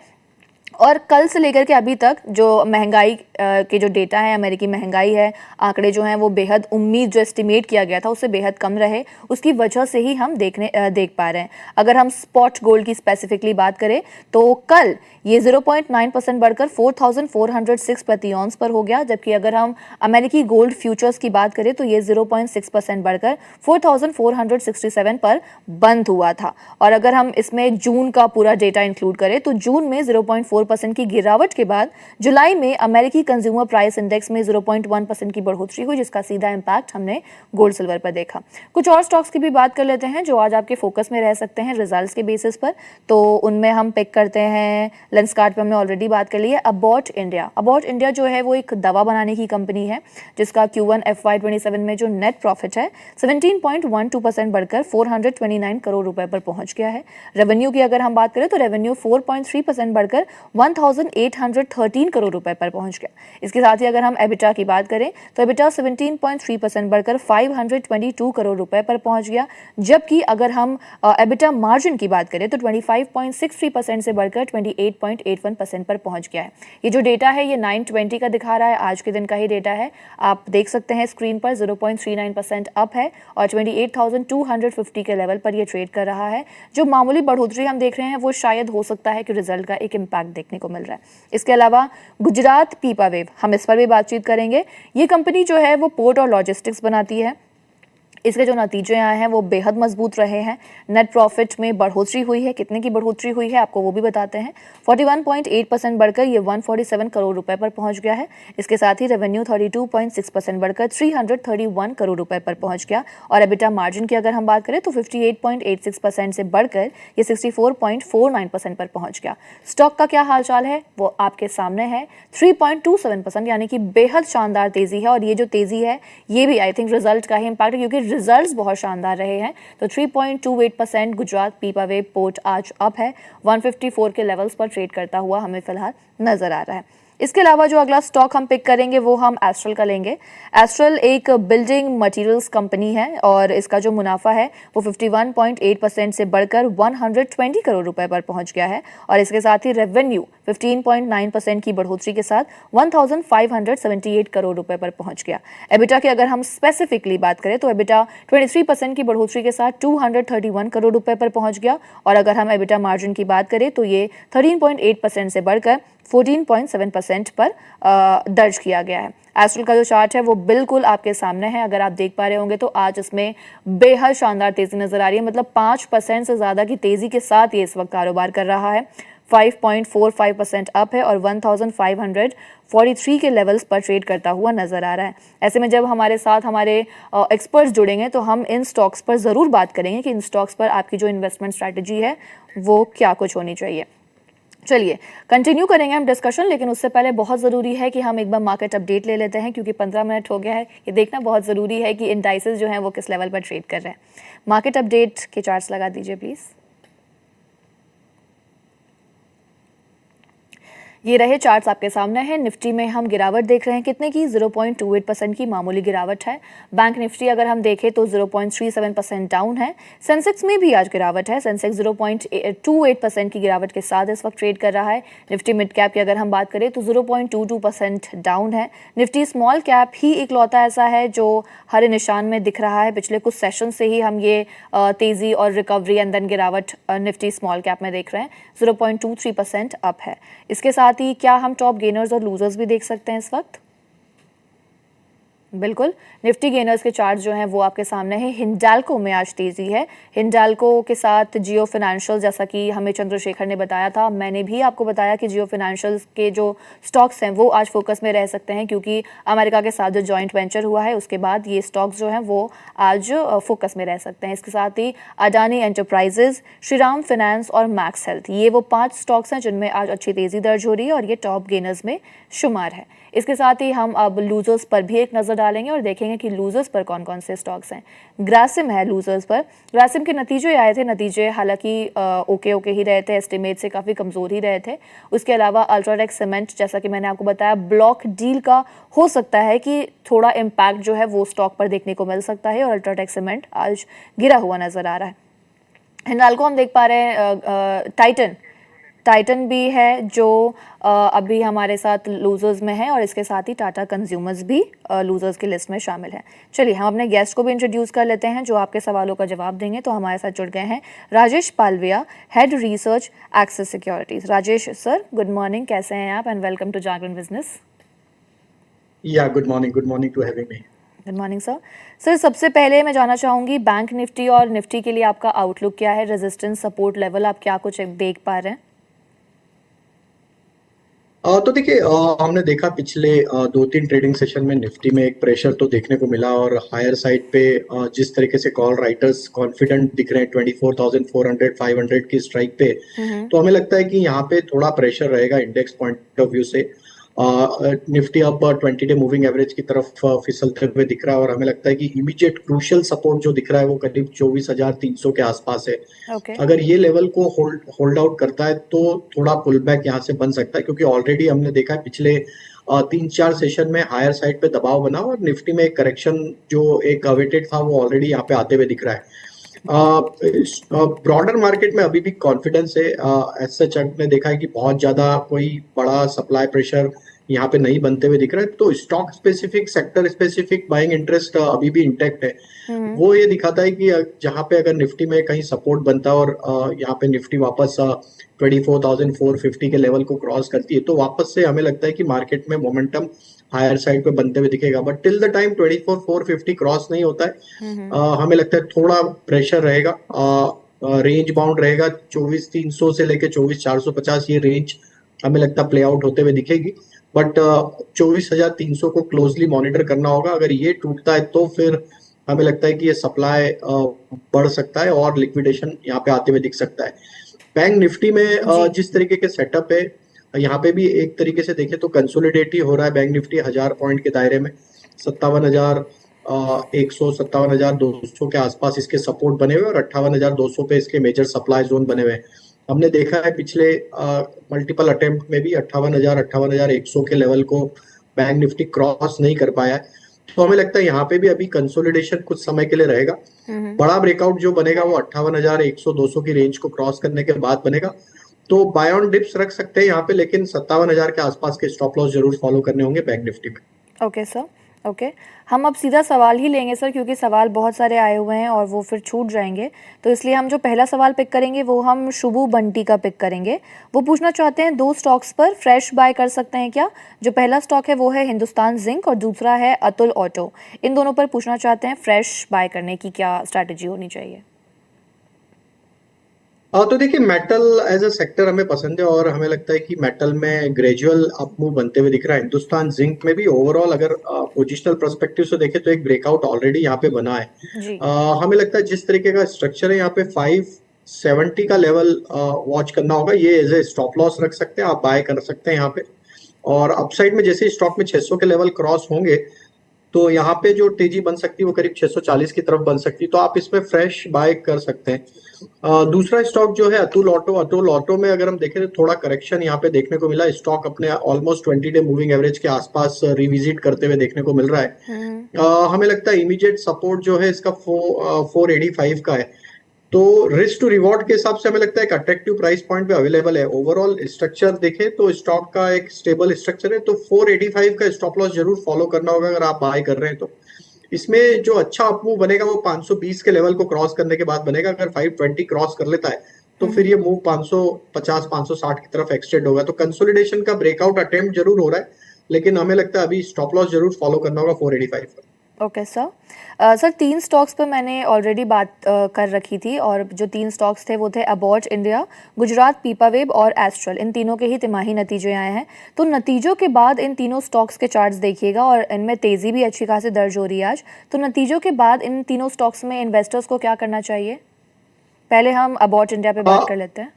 और कल से लेकर के अभी तक जो महंगाई के जो डेटा है, अमेरिकी महंगाई है, आंकड़े जो हैं वो बेहद, उम्मीद जो एस्टिमेट किया गया था उससे बेहद कम रहे, उसकी वजह से ही हम देख पा रहे हैं। अगर हम स्पॉट गोल्ड की स्पेसिफिकली बात करें तो कल ये 0.9% बढ़कर 4,406 प्रति ऑन्स पर हो गया, जबकि अगर हम अमेरिकी गोल्ड फ्यूचर्स की बात करें तो ये 0.6% बढ़कर 4,467 पर बंद हुआ था। और अगर हम इसमें जून का पूरा डेटा इंक्लूड करें तो जून में 0.4% की गिरावट के बाद जुलाई में अमेरिकी कंज्यूमर प्राइस इंडेक्स में 0.1% की बढ़ोतरी हुई, जिसका सीधा इम्पैक्ट हमने गोल्ड सिल्वर पर देखा। कुछ और स्टॉक्स की भी बात कर लेते हैं जो आज आपके फोकस में रह सकते हैं रिजल्ट्स के बेसिस पर, तो उनमें हम पिक करते हैं, लेंसकार्ट पे हमने ऑलरेडी बात कर ली है, अबॉट इंडिया। अबॉट इंडिया जो है वो एक दवा बनाने की कंपनी है जिसका Q1 FY27 में जो नेट प्रॉफिट है 17.12% बढ़कर 429 करोड़ रुपए पर पहुंच गया है। रेवेन्यू की अगर हम बात करें तो रेवेन्यू 4.3% बढ़कर 1,813 करोड़ रुपए पर पहुंच गया। इसके साथ ही अगर हम एबिटा की बात करें तो एबिटा 17.3% बढ़कर 522 करोड़ रुपए पर पहुंच गया, जबकि अगर हम एबिटा मार्जिन की बात करें तो 25.63% से बढ़कर 28.81% पर पहुंच गया है। ये जो डेटा है ये 9/20 का दिखा रहा है, आज के दिन का ही डेटा है। आप देख सकते हैं स्क्रीन पर 0.39% अप है और 28,250 के लेवल पर ये ट्रेड कर रहा है। जो मामूली बढ़ोतरी हम देख रहे हैं वो शायद हो सकता है कि रिजल्ट का एक इम्पैक्ट देखने को मिल रहा है। इसके अलावा गुजरात पीपावेव, हम इस पर भी बातचीत करेंगे। ये कंपनी जो है वो पोर्ट और लॉजिस्टिक्स बनाती है। इसके जो नतीजे आए हैं वो बेहद मजबूत रहे हैं। नेट प्रॉफिट में बढ़ोतरी हुई है, कितने की बढ़ोतरी हुई है आपको वो भी बताते हैं। 41.8% बढ़कर ये 147 करोड़ रुपए पर पहुंच गया है। इसके साथ ही रेवेन्यू 32.6% बढ़कर 331 करोड़ रुपए पर पहुंच गया और एबिटा मार्जिन की अगर हम बात करें तो 58.86% से बढ़कर ये 64.49% पर पहुंच गया। स्टॉक का क्या हालचाल है वो आपके सामने है। 3.27% यानी कि बेहद शानदार तेजी है और ये जो तेजी है ये भी आई थिंक रिजल्ट का ही इम्पैक्ट है, क्योंकि रिजल्ट्स बहुत शानदार रहे हैं। तो 3.28% गुजरात पीपावेव पोर्ट आज अप है, 154 के लेवल्स पर ट्रेड करता हुआ हमें फिलहाल नजर आ रहा है। इसके अलावा जो अगला स्टॉक हम पिक करेंगे वो हम एस्ट्रल का लेंगे। एस्ट्रल एक बिल्डिंग मटेरियल्स कंपनी है और इसका जो मुनाफा है वो 51.8% से बढ़कर 120 करोड़ रुपए पर पहुंच गया है और इसके साथ ही रेवेन्यू 15.9% की बढ़ोतरी के साथ 1578 करोड़ रुपए पर पहुंच गया। एबिटा की अगर हम स्पेसिफिकली बात करें तो एबिटा 23% की बढ़ोतरी के साथ 231 करोड़ रुपए पर पहुंच गया और अगर हम एबिटा मार्जिन की बात करें तो ये 13.8% से बढ़कर 14.7% पर दर्ज किया गया है। एस्ट्रल का जो चार्ट है वो बिल्कुल आपके सामने है, अगर आप देख पा रहे होंगे तो आज इसमें बेहद शानदार तेजी नजर आ रही है। मतलब 5% से ज्यादा की तेजी के साथ ये इस वक्त कारोबार कर रहा है। 5.45% अप है और 1543 के लेवल्स पर ट्रेड करता हुआ नजर आ रहा है। ऐसे में जब हमारे साथ हमारे एक्सपर्ट्स जुड़ेंगे तो हम इन स्टॉक्स पर ज़रूर बात करेंगे कि इन स्टॉक्स पर आपकी जो इन्वेस्टमेंट स्ट्रैटेजी है वो क्या कुछ होनी चाहिए। चलिए कंटिन्यू करेंगे हम डिस्कशन, लेकिन उससे पहले बहुत ज़रूरी है कि हम एक बार मार्केट अपडेट ले लेते हैं, क्योंकि 15 मिनट हो गया है। ये देखना बहुत ज़रूरी है कि इंडाइसेस जो हैं वो किस लेवल पर ट्रेड कर रहे हैं। मार्केट अपडेट के चार्ट्स लगा दीजिए प्लीज़। ये रहे चार्ट्स आपके सामने हैं। निफ्टी में हम गिरावट देख रहे हैं, कितने की 0.28% की मामूली गिरावट है। बैंक निफ्टी अगर हम देखें तो 0.37% डाउन है। सेंसेक्स में भी आज गिरावट है, सेंसेक्स 0.28% की गिरावट के साथ इस वक्त ट्रेड कर रहा है। निफ्टी मिड कैप की अगर हम बात करें तो 0.22% डाउन है। निफ्टी स्मॉल कैप ही इकलौता ऐसा है जो हरे निशान में दिख रहा है। पिछले कुछ सेशन से ही हम ये तेजी और रिकवरी एंड देन गिरावट निफ्टी स्मॉल कैप में देख रहे हैं। 0.23% अप है। इसके साथ ही क्या हम टॉप गेनर्स और लूजर्स भी देख सकते हैं इस वक्त? बिल्कुल, निफ्टी गेनर्स के चार्ट जो हैं वो आपके सामने है। हिंडाल्को में आज तेजी है। हिंडाल्को के साथ जियो फाइनेंशियल, जैसा कि हमें चंद्रशेखर ने बताया था, मैंने भी आपको बताया कि जियो फाइनेंशियल के जो स्टॉक्स हैं वो आज फोकस में रह सकते हैं, क्योंकि अमेरिका के साथ जो जॉइंट वेंचर हुआ है उसके बाद ये स्टॉक्स जो हैं वो आज फोकस में रह सकते हैं। इसके साथ ही अडानी एंटरप्राइजेज, श्रीराम फाइनेंस और मैक्स हेल्थ, ये वो 5 स्टॉक्स हैं जिनमें आज अच्छी तेजी दर्ज हो रही है और ये टॉप गेनर्स में शुमार है। इसके साथ ही हम अब लूजर्स पर भी एक नज़र डालेंगे और देखेंगे कि लूजर्स पर कौन कौन से स्टॉक्स हैं। ग्रासिम है लूजर्स पर। ग्रासिम के नतीजे आए थे, नतीजे हालांकि ओके ही रहे थे, एस्टिमेट से काफ़ी कमज़ोर ही रहे थे। उसके अलावा अल्ट्राटेक सीमेंट, जैसा कि मैंने आपको बताया, ब्लॉक डील का हो सकता है कि थोड़ा इम्पैक्ट जो है वो स्टॉक पर देखने को मिल सकता है और अल्ट्राटेक सीमेंट आज गिरा हुआ नज़र आ रहा है। हिंडाल्को हम देख पा रहे हैं, टाइटन भी है जो अभी हमारे साथ लूजर्स में है और इसके साथ ही टाटा कंज्यूमर्स भी लूजर्स की लिस्ट में शामिल है। चलिए हम अपने गेस्ट को भी इंट्रोड्यूस कर लेते हैं जो आपके सवालों का जवाब देंगे। तो हमारे साथ जुड़ गए हैं Rajesh Palviya, head research Axis securities. Rajesh sir, good morning, कैसे हैं आप? And welcome to Jagran business. Yeah good morning to having me. Good morning sir. Sir, सबसे पहले मैं जानना चाहूँगी बैंक निफ्टी और निफ्टी के लिए आपका आउटलुक क्या है? रेजिस्टेंस, सपोर्ट लेवल आप क्या कुछ देख पा रहे हैं? तो देखिए, हमने देखा पिछले 2-3 ट्रेडिंग सेशन में निफ्टी में एक प्रेशर तो देखने को मिला और हायर साइड पे जिस तरिके से कॉल राइटर्स कॉन्फिडेंट दिख रहे हैं 24,400 500 की स्ट्राइक पे, तो हमें लगता है कि यहाँ पे थोड़ा प्रेशर रहेगा इंडेक्स पॉइंट ऑफ व्यू से। निफ्टी अब 20 डे मूविंग एवरेज की तरफ फिसलते हुए दिख रहा है और हमें लगता है कि इमीडिएट क्रूशियल सपोर्ट जो दिख रहा है वो करीब 24,300 के आसपास है। अगर ये लेवल को होल्ड आउट करता है तो थोड़ा पुल बैक यहाँ से बन सकता है, क्योंकि ऑलरेडी हमने देखा है पिछले 3-4 सेशन में हायर साइड पे दबाव बना और निफ्टी में एक करेक्शन जो एक अवेटेड था वो ऑलरेडी यहाँ पे आते हुए दिख रहा है। ब्रॉडर मार्केट में अभी भी कॉन्फिडेंस है। एज सच हमने देखा है कि बहुत ज्यादा कोई बड़ा सप्लाई प्रेशर यहाँ पे नहीं बनते हुए दिख रहा है, तो stock specific, sector specific buying interest अभी भी इंटैक्ट है। वो ये दिखाता है कि जहाँ पे अगर निफ्टी में कहीं सपोर्ट बनता है और यहाँ पे निफ्टी वापस 24,450 के लेवल को क्रॉस करती है तो वापस से हमें लगता है कि मार्केट में मोमेंटम हायर साइड पे बनते हुए दिखेगा। But till the time 24,450 cross नहीं होता है, हमें लगता है थोड़ा प्रेशर रहेगा, रेंज बाउंड रहेगा 24,300 से लेके 24,450, ये रेंज हमें लगता है प्ले आउट होते हुए दिखेगी। बट 24,300 को क्लोजली मॉनिटर करना होगा। अगर ये टूटता है तो फिर हमें लगता है कि ये सप्लाई बढ़ सकता है और लिक्विडेशन यहाँ पे आते हुए दिख सकता है। बैंक निफ्टी में जिस तरीके के सेटअप है यहाँ पे भी एक तरीके से देखें तो कंसोलिडेट ही हो रहा है। बैंक निफ्टी 1000 पॉइंट के दायरे में 57,100 57,200 के आसपास इसके सपोर्ट बने हुए और 58,200 पे इसके मेजर सप्लाई जोन बने हुए हैं। हमने देखा है पिछले मल्टीपल अटेम्प्ट में भी 58,000 58,100 के लेवल को बैंक निफ्टी क्रॉस नहीं कर पाया है, तो हमें लगता है यहाँ पे भी अभी कंसोलिडेशन कुछ समय के लिए रहेगा। बड़ा ब्रेकआउट जो बनेगा वो 58,100 200 की रेंज को क्रॉस करने के बाद बनेगा, तो बाय ऑन डिप्स रख सकते हैं यहाँ पे, लेकिन 57,000 के आसपास के स्टॉप लॉस जरूर फॉलो करने होंगे बैंक निफ्टी में। ओके सर, ओके हम अब सीधा सवाल ही लेंगे सर, क्योंकि सवाल बहुत सारे आए हुए हैं और वो फिर छूट जाएंगे, तो इसलिए हम जो पहला सवाल पिक करेंगे वो हम शुभू बंटी का पिक करेंगे। वो पूछना चाहते हैं 2 स्टॉक्स पर फ्रेश बाय कर सकते हैं क्या। जो पहला स्टॉक है वो है हिंदुस्तान जिंक और दूसरा है अतुल ऑटो। इन दोनों पर पूछना चाहते हैं फ्रेश बाय करने की क्या स्ट्रैटेजी होनी चाहिए। तो देखिए मेटल एज अ सेक्टर हमें पसंद है और हमें लगता है कि मेटल में ग्रेजुअल अप मूव बनते हुए दिख रहा है। हिंदुस्तान जिंक में भी ओवरऑल अगर पोजिशनल पर्सपेक्टिव से देखें तो एक ब्रेकआउट ऑलरेडी यहाँ पे बना है। हमें लगता है जिस तरीके का स्ट्रक्चर है यहाँ पे 570 का लेवल वॉच करना होगा, ये एज ए स्टॉप लॉस रख सकते हैं, आप बाय कर सकते हैं यहाँ पे। और अपसाइड में जैसे स्टॉक में 600 के लेवल क्रॉस होंगे तो यहाँ पे जो तेजी बन सकती है वो करीब 640 की तरफ बन सकती है, तो आप इसमें फ्रेश बाय कर सकते हैं। दूसरा स्टॉक जो है अतुल ऑटो में अगर हम देखें तो थोड़ा करेक्शन यहाँ पे देखने को मिला। स्टॉक अपने ऑलमोस्ट 20 डे मूविंग एवरेज के आसपास रिविजिट करते हुए देखने को मिल रहा है। हमें लगता है इमीडिएट सपोर्ट जो है इसका 485 का है, तो रिस्क टू रिवॉर्ड के हिसाब से हमें लगता है एक अट्रैक्टिव प्राइस पॉइंट पे अवेलेबल है। ओवरऑल स्ट्रक्चर देखें तो स्टॉक का एक स्टेबल स्ट्रक्चर है, तो 485 का स्टॉप लॉस जरूर फॉलो करना होगा अगर आप बाय कर रहे हैं तो। इसमें जो अच्छा अपमूव बनेगा वो 520 के लेवल को क्रॉस करने के बाद बनेगा। अगर 520 क्रॉस कर लेता है तो फिर ये मूव 550 560 की तरफ एक्सटेंड होगा। तो कंसोलिडेशन का ब्रेकआउट अटेम्प्ट जरूर हो रहा है, लेकिन हमें लगता है अभी स्टॉप लॉस जरूर फॉलो करना होगा 485 पर। Okay sir. सर 3 स्टॉक्स पर मैंने ऑलरेडी बात कर रखी थी और जो 3 स्टॉक्स थे वो थे अबॉट इंडिया, गुजरात पीपावेब और एस्ट्रल। इन तीनों के ही तिमाही नतीजे आए हैं, तो नतीजों के बाद इन तीनों स्टॉक्स के चार्ट्स देखिएगा और इनमें तेज़ी भी अच्छी खासी दर्ज हो रही है आज। तो नतीजों के बाद इन तीनों स्टॉक्स में इन्वेस्टर्स को क्या करना चाहिए। पहले हम अबॉट इंडिया पे बात कर लेते हैं।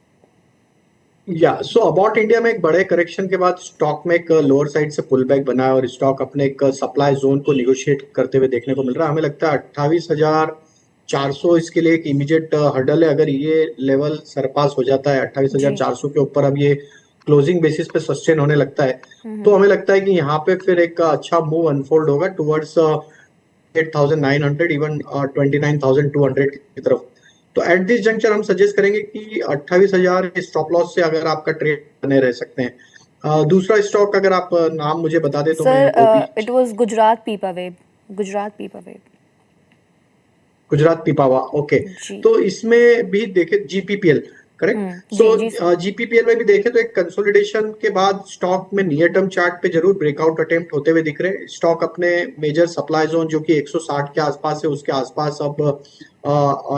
सो अबाउट इंडिया में एक बड़े करेक्शन के बाद स्टॉक में एक लोअर साइड से पुल बैक बना है और स्टॉक अपने एक सप्लाई जोन को निगोशिएट करते हुए देखने को मिल रहा है। हमें लगता है 28,400 इसके लिए एक इमीडिएट हर्डल है। अगर ये लेवल सरपास हो जाता है 28,400 के ऊपर, अब ये क्लोजिंग बेसिस पे सस्टेन होने लगता है, तो हमें लगता है कि यहाँ पे फिर एक अच्छा मूव अनफोल्ड होगा टुवर्ड्स 8,900 इवन 29,200 की तरफ। तो एट दिस जंक्चर हम सजेस्ट करेंगे कि 28,000 स्टॉप लॉस से अगर आपका ट्रेड बने रह सकते हैं। दूसरा स्टॉक अगर आप नाम मुझे बता दे तो sir it was Gujarat Pipavav. Gujarat Pipavav, okay. तो इसमें भी देखे जीपीपीएल, करेक्ट। सो जीपीपीएल में भी देखे तो एक कंसोलिडेशन के बाद स्टॉक में नियर टर्म चार्ट पे जरूर ब्रेकआउट अटेम्प्ट होते हुए दिख रहे हैं। स्टॉक अपने मेजर सप्लाई जोन जो कि 160 के आसपास है उसके आसपास अब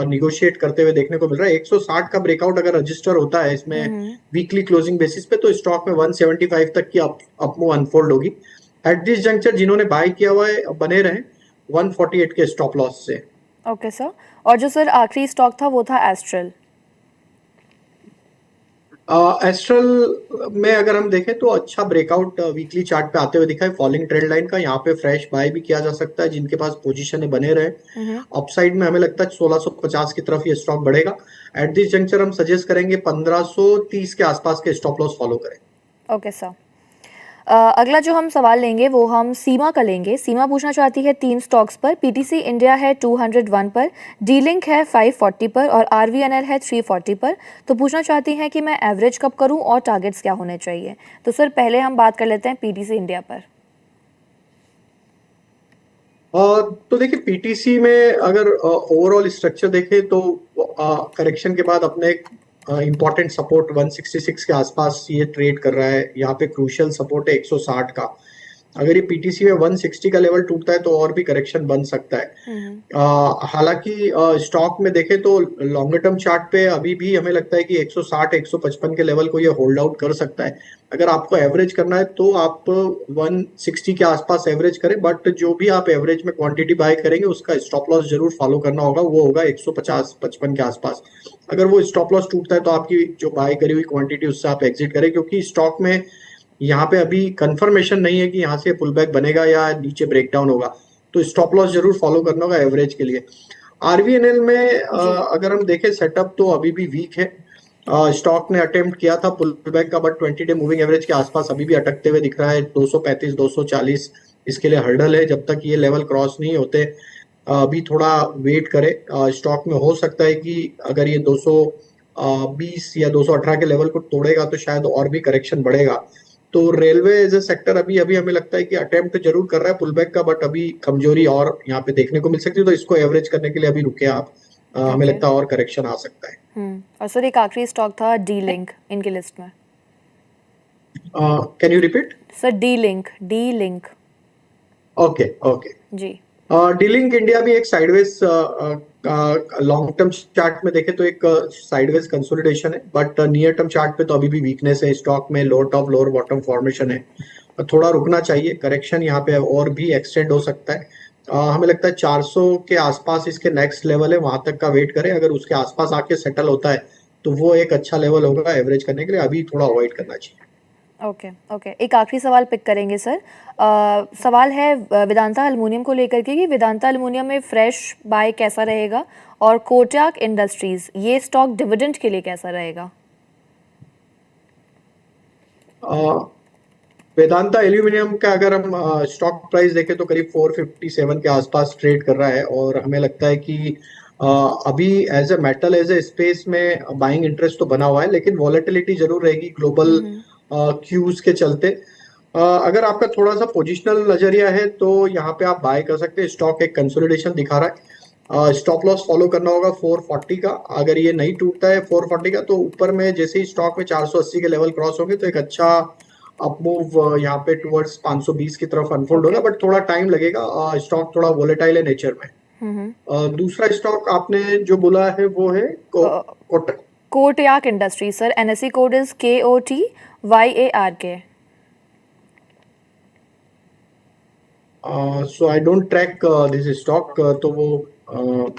निगोशिएट करते हुए देखने को मिल रहा है। 160 का ब्रेकआउट अगर रजिस्टर होता है इसमें वीकली क्लोजिंग बेसिस पे तो स्टॉक में 175 तक की अपमूव अनफोल्ड होगी। एट दिस जंक्चर जिन्होंने बाय किया हुआ है बने रहे 148 के स्टॉप लॉस से। Okay sir. और जो सर आखिरी स्टॉक था वो था एस्ट्रल। एस्ट्रल में अगर हम देखें तो अच्छा ब्रेकआउट वीकली चार्ट पे आते हुए दिखा है फॉलिंग ट्रेंड लाइन का। यहाँ पे फ्रेश बाय भी किया जा सकता है जिनके पास पोजीशन बने रहे। अपसाइड में हमें लगता है 1650 की तरफ ये स्टॉक बढ़ेगा। एट दिस जंक्चर हम सजेस्ट करेंगे 1530 के आसपास के स्टॉप लॉस फॉलो करें। Okay sir. अगला जो हम सवाल लेंगे वो हम सीमा का लेंगे। सीमा पूछना चाहती है 3 स्टॉक्स पर। पीटीसी इंडिया है 201 पर, डी लिंक है 540 पर और आरवीएनएल है 340 पर। तो पूछना चाहती हैं कि मैं एवरेज कब करूं और टारगेट्स क्या होने चाहिए। तो सर पहले हम बात कर लेते हैं पीटीसी इंडिया पर। तो देखिए पीटीसी में अगर ओवरऑल स्ट्रक्चर देखें तो करेक्शन के बाद अपने इंपॉर्टेंट सपोर्ट 166 के आसपास ये ट्रेड कर रहा है। यहाँ पे क्रूशियल सपोर्ट है 160 का। अगर ये पीटीसी में 160 का लेवल टूटता है तो और भी करेक्शन बन सकता है। हालांकि स्टॉक में देखें तो लॉन्गर टर्म चार्ट पे अभी भी हमें लगता है कि 160 155 के लेवल को ये होल्ड आउट कर सकता है। अगर आपको एवरेज करना है तो आप 160 के आसपास एवरेज करें, बट जो भी आप एवरेज में क्वांटिटी बाय करेंगे उसका स्टॉप लॉस जरूर फॉलो करना होगा, वो होगा 150 55 के आसपास। अगर वो स्टॉप लॉस टूटता है तो आपकी जो बाय करी हुई क्वांटिटी उससे आप एग्जिट करें, क्योंकि स्टॉक में यहाँ पे अभी कंफर्मेशन नहीं है कि यहाँ से पुल बैक बनेगा या नीचे ब्रेकडाउन होगा, तो स्टॉप लॉस जरूर फॉलो करना होगा एवरेज के लिए। आरवीएनएल में अगर हम देखें सेटअप तो अभी भी वीक है। स्टॉक ने अटेम्प्ट किया था पुल बैक का, बट 20 डे मूविंग एवरेज के आसपास अभी भी अटकते हुए दिख रहा है। 235 240 इसके लिए हर्डल है। जब तक ये लेवल क्रॉस नहीं होते अभी थोड़ा वेट करे। स्टॉक में हो सकता है कि अगर ये 220 या 218 के लेवल को तोड़ेगा तो शायद और भी करेक्शन बढ़ेगा। तो रेलवे एज ए सेक्टर अभी अभी हमें लगता है कि अटेम्प्ट जरूर कर रहा है पुल बैक का, बट अभी कमजोरी और यहाँ पे देखने को मिल सकती है, तो इसको एवरेज करने के लिए अभी रुके आप। हमें लगता है और करेक्शन आ सकता है। और सर एक आखिरी स्टॉक था डी लिंक इनकी लिस्ट में। Can you repeat? Sir D Link. Okay okay ji. D Link India भी एक साइडवेज लॉन्ग टर्म चार्ट में देखे तो एक साइडवेज कंसोलिडेशन है, बट नियर टर्म चार्ट पे तो अभी भी वीकनेस है। स्टॉक में lower top lower bottom formation है, थोड़ा रुकना चाहिए। करेक्शन यहाँ पे और भी एक्सटेंड हो सकता है। हमें लगता है 400 के आसपास इसके नेक्स्ट लेवल है, वहां तक का वेट करें। अगर उसके आसपास आके सेटल होता है तो वो एक अच्छा लेवल होगा एवरेज करने के लिए। अभी थोड़ा अवॉइड करना चाहिए। ओके एक आखिरी सवाल पिक करेंगे सर। सवाल है वेदांता एल्युमिनियम को लेकर के कि वेदांता एल्युमिनियम में फ्रेश बाय कैसा रहेगा और कोटक इंडस्ट्रीज ये स्टॉक डिविडेंड के लिए कैसा रहेगा। वेदांता एल्यूमिनियम का अगर हम स्टॉक प्राइस देखें तो करीब 457 के आसपास ट्रेड कर रहा है, और हमें लगता है कि अभी as a metal as a space में बाइंग इंटरेस्ट तो बना हुआ है, लेकिन वॉलेटिलिटी जरूर रहेगी ग्लोबल क्यूज के चलते। अगर आपका थोड़ा सा पोजिशनल नजरिया है तो यहाँ पे आप बाय कर सकते हैं। स्टॉक एक कंसोलिडेशन दिखा रहा है। स्टॉप लॉस फॉलो करना होगा 440 का। अगर ये नहीं टूटता है 440 का तो ऊपर में जैसे ही स्टॉक में 480 के लेवल क्रॉस होंगे तो एक अच्छा अप मूव यहाँ पे टुवर्ड्स 520 की तरफ अनफोल्ड होगा, बट थोड़ा टाइम लगेगा। स्टॉक थोड़ा वोलेटाइल है नेचर में। दूसरा स्टॉक आपने जो बोला है वो है Kotak. Kotak industry sir, NSC code is KOTYARK। So I don't track this stock, तो वो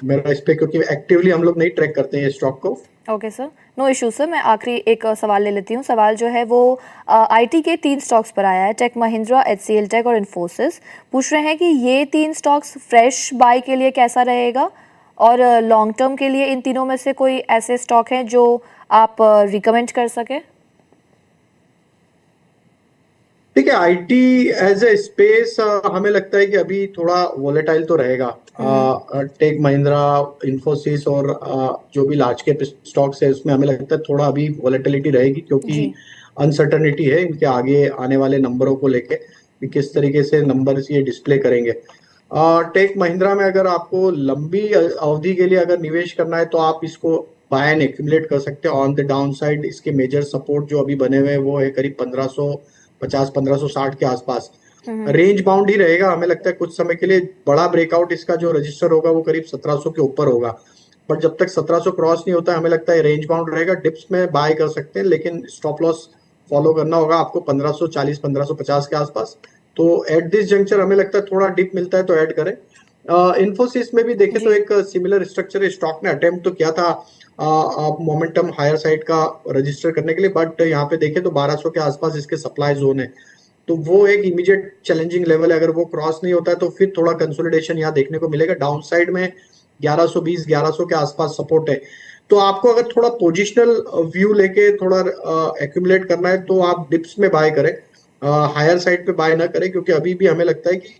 मेरा इस पे क्योंकि एक्टिवली हम लोग नहीं ट्रैक करते हैं स्टॉक को। Okay sir, no issue sir. मैं आखिरी एक सवाल ले लेती हूँ। सवाल जो है वो आईटी के 3 स्टॉक्स पर आया है, टेक महिंद्रा, HCL टेक और इन्फोसिस। पूछ रहे हैं कि ये 3 स्टॉक्स फ्रेश बाय के लिए कैसा रहेगा और लॉन्ग टर्म के लिए इन तीनों में से कोई ऐसे स्टॉक हैं जो आप रिकमेंड कर सके। ठीक है, आईटी एज ए स्पेस हमें लगता है कि अभी थोड़ा वोलेटाइल तो रहेगा। टेक महिंद्रा, इन्फोसिस और जो भी लार्ज कैप स्टॉक्स है उसमें हमें लगता है थोड़ा अभी वोलेटिलिटी रहेगी, क्योंकि अनसर्टनिटी है इनके आगे आने वाले नंबरों को लेके कि किस तरीके से नंबर्स ये डिस्प्ले करेंगे। टेक महिंद्रा में अगर आपको लंबी अवधि के लिए अगर निवेश करना है तो आप इसको बाय एंड एक्यूमुलेट कर सकते हैं। ऑन द डाउन साइड इसके मेजर सपोर्ट जो अभी बने हुए हैं वो है करीब 1550 1560 के आसपास। रेंज बाउंड ही रहेगा हमें लगता है कुछ समय के लिए। बड़ा ब्रेकआउट इसका जो रजिस्टर होगा वो करीब 1700 के ऊपर होगा, बट जब तक 1700 क्रॉस नहीं होता है हमें लगता है रेंज बाउंड रहेगा। डिप्स में बाय कर सकते हैं, लेकिन स्टॉप लॉस फॉलो करना होगा आपको 1540 1550 के आसपास। तो एट दिस जंक्चर हमें लगता है थोड़ा डिप मिलता है तो ऐड करें। इन्फोसिस में भी देखें तो एक सिमिलर स्ट्रक्चर स्टॉक ने अटेम्प्ट तो किया था मोमेंटम हायर साइड का रजिस्टर करने के लिए, बट यहाँ पे देखें तो 1200 के आसपास इसके सप्लाई जोन है, तो वो एक इमीडिएट चैलेंजिंग लेवल है। अगर वो क्रॉस नहीं होता है तो फिर थोड़ा कंसोलिडेशन यहाँ देखने को मिलेगा। डाउन साइड में 1120 1100 के आसपास सपोर्ट है। तो आपको अगर थोड़ा पोजिशनल व्यू लेके थोड़ा एक्यूमुलेट करना है तो आप डिप्स में बाय करें। हायर साइड पे बाय ना करें, क्योंकि अभी भी हमें लगता है कि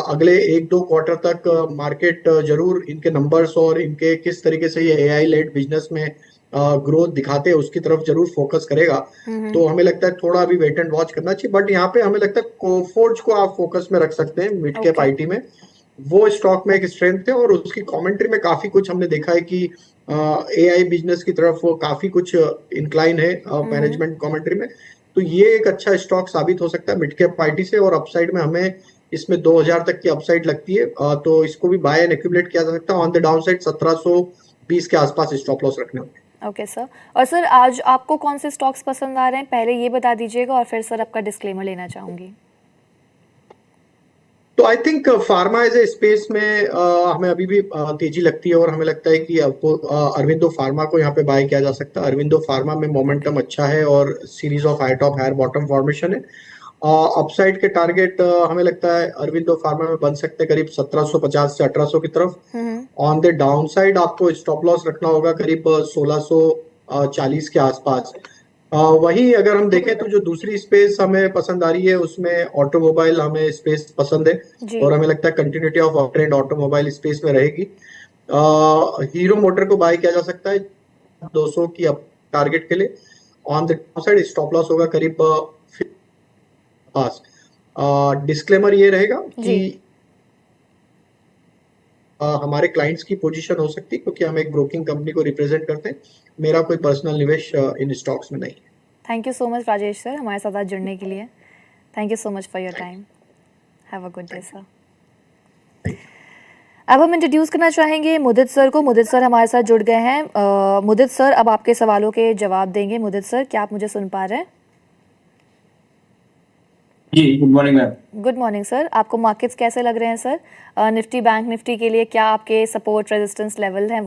अगले 1-2 क्वार्टर तक मार्केट जरूर इनके नंबर्स और इनके किस तरीके से ये एआई लेड बिजनेस में ग्रोथ दिखाते हैं उसकी तरफ जरूर फोकस करेगा। तो हमें लगता है थोड़ा अभी वेट एंड वॉच करना चाहिए, बट यहाँ पे हमें लगता है कोफोर्ज को आप फोकस में रख सकते हैं मिड कैप ओके। आईटी में। वो स्टॉक में एक स्ट्रेंथ है और उसकी कमेंट्री में काफी कुछ हमने देखा है कि एआई बिजनेस की तरफ वो काफी कुछ इंक्लाइन है मैनेजमेंट कमेंट्री में। तो ये एक अच्छा स्टॉक साबित हो सकता है मिड कैप पार्टी से, और अपसाइड में हमें इसमें 2000 तक की अपसाइड लगती है, तो इसको भी बाय एंड एक्यूमुलेट किया जा सकता है। ऑन द डाउन साइड 1720 के आसपास स्टॉप लॉस रखने होंगे। Okay sir. और सर आज आपको कौन से स्टॉक्स पसंद आ रहे हैं, पहले ये बता दीजिएगा और फिर सर आपका डिस्क्लेमर लेना चाहूंगी। तो I think pharma as a space में हमें अभी भी तेजी लगती है, और हमें लगता है कि आपको अरविंदो फार्मा को यहाँ पे बाय किया जा सकता है। अरविंदो फार्मा में मोमेंटम अच्छा है और series of high top higher bottom formation है। अपसाइड के टारगेट हमें लगता है अरविंदो फार्मा में बन सकते हैं करीब 1750 से 1800 की तरफ। ऑन द डाउन साइड आपको स्टॉप लॉस रखना होगा करीब 1640 के आसपास। वहीं अगर हम देखें तो जो दूसरी स्पेस हमें पसंद आ रही है उसमें ऑटोमोबाइल हमें स्पेस पसंद है, जी। और हमें लगता है continuity of trend automobile space में रहेगी। हीरो मोटर को बाय किया जा सकता है 200 की टारगेट के लिए। On the side stop loss होगा करीब पास। डिस्क्लेमर ये रहेगा कि जी। हमारे क्लाइंट्स की पोजीशन हो सकती है, क्योंकि हम एक ब्रोकिंग कंपनी को रिप्रेजेंट करते हैं। मेरा कोई पर्सनल निवेश इन स्टॉक्स में नहीं है। Thank you so much Rajesh sir हमारे साथ आज जुड़ने के लिए। Thank you so much for your time. Have a good day sir. अब हम इंट्रोड्यूस करना चाहेंगे मुदित सर को। मुदित सर हमारे साथ जुड़ गए हैं। मुदित सर अब आपके सवालों के जवाब देंगे। मुदित सर क्या आप मुझे सुन पा रहे हैं? जी good morning ma'am. Good morning sir. आपको मार्केट्स कैसे लग रहे हैं सर? निफ्टी बैंक निफ्टी के लिए क्या आपके सपोर्ट रेजिस्टेंस लेवल हैं